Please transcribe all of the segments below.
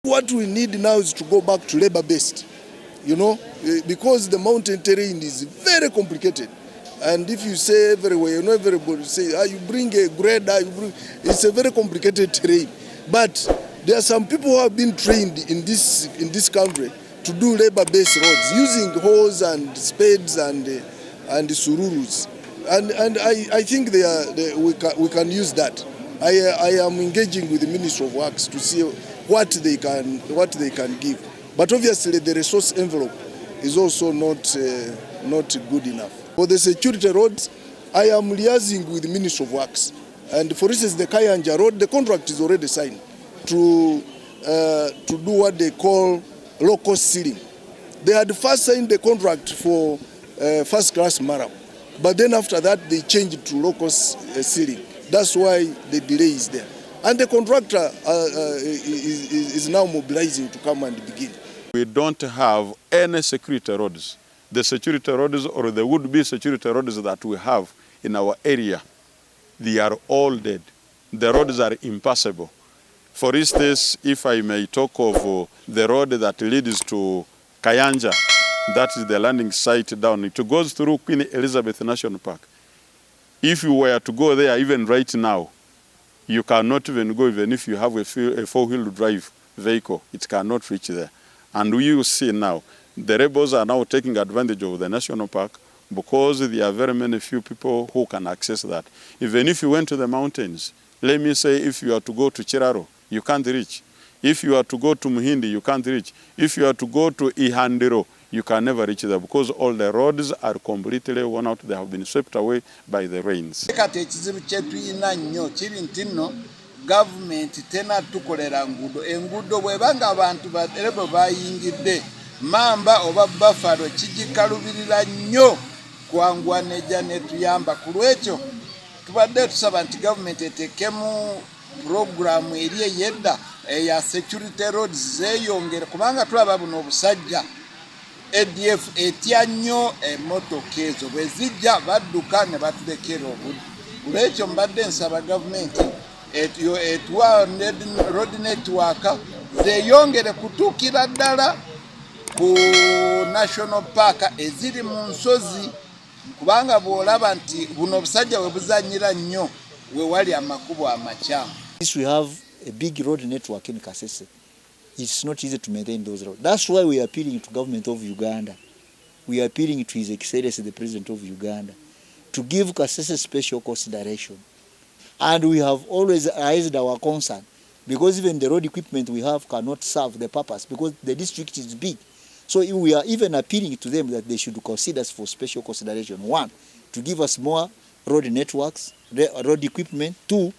What we need now is to go back to labor-based, because the mountain terrain is very complicated. And if you say everywhere, everybody say, you bring a grader, it's a very complicated terrain. But there are some people who have been trained in this country to do labor-based roads using hoes and spades and sururus. And I think we can use that. I am engaging with the Ministry of Works to see what they can give. But obviously the resource envelope is also not good enough. For the security roads, I am liaising with the Ministry of Works. And for instance, the Kayanja road, the contract is already signed to do what they call low-cost sealing. They had first signed the contract for first-class marab, but then after that they changed it to low-cost sealing. That's why the delay is there. And the contractor is now mobilizing to come and begin. We don't have any security roads. The security roads or the would-be security roads that we have in our area, they are all dead. The roads are impassable. For instance, if I may talk of the road that leads to Kayanja, that is the landing site down. It goes through Queen Elizabeth National Park. If you were to go there even right now, you cannot even go even if you have a four-wheel drive vehicle. It cannot reach there. And we will see now, the rebels are now taking advantage of the national park because there are very many few people who can access that. Even if you went to the mountains, let me say if you are to go to Chiraro, you can't reach. If you are to go to Muhindi, you can't reach. If you are to go to Ihandiro, you can never reach there because all the roads are completely worn out. They have been swept away by the rains. Government tena tukolera ngudo engudo bwebanga abantu baderebo bayingidde mamba oba buffalo kigikalubirira nnyo kwangwa neja netuyamba ku lwekyo tubadde tusaba nti government etekemu program eri yedda ya security roads zeyongere kubanga tulaba buno obusajja ADF etya nnyo emmotoka ezo bwe zijja badduka ne batulekera obudde kulwekyo mbadde nsaba government road network zeyongere kutuukira ddala ku national park eziri mu nsozi kubanga bw'olaba nti buno obusajja we buzanyira nnyo we wali amakubo amakyamu. We have a big road network in KASESE. It's not easy to maintain those roads. That's why we are appealing to government of Uganda. We are appealing to His Excellency the President of Uganda to give KASESE special consideration. And we have always raised our concern because even the road equipment we have cannot serve the purpose because the district is big. So we are even appealing to them that they should consider us for special consideration. One, to give us more road networks, road equipment. Two,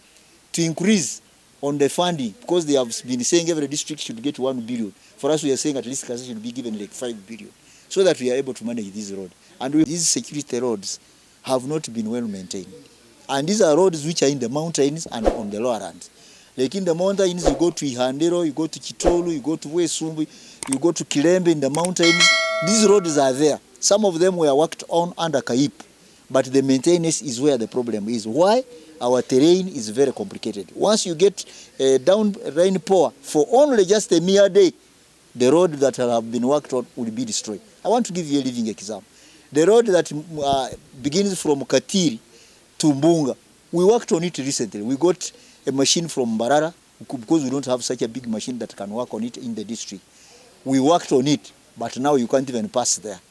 to increase on the funding because they have been saying every district should get 1 billion. For us, we are saying at least KASESE should be given like 5 billion so that we are able to manage this road. And these security roads have not been well maintained. And these are roads which are in the mountains and on the lower lands. Like in the mountains, you go to Ihandero, you go to Kitolu, you go to Wesumbi, you go to Kilembe in the mountains. These roads are there. Some of them were worked on under KAIP, but the maintenance is where the problem is. Why? Our terrain is very complicated. Once you get a down rainpour for only just a mere day, the road that have been worked on will be destroyed. I want to give you a living example. The road that begins from Katiri to Mbunga, we worked on it recently. We got a machine from Mbarara because we don't have such a big machine that can work on it in the district. We worked on it, but now you can't even pass there.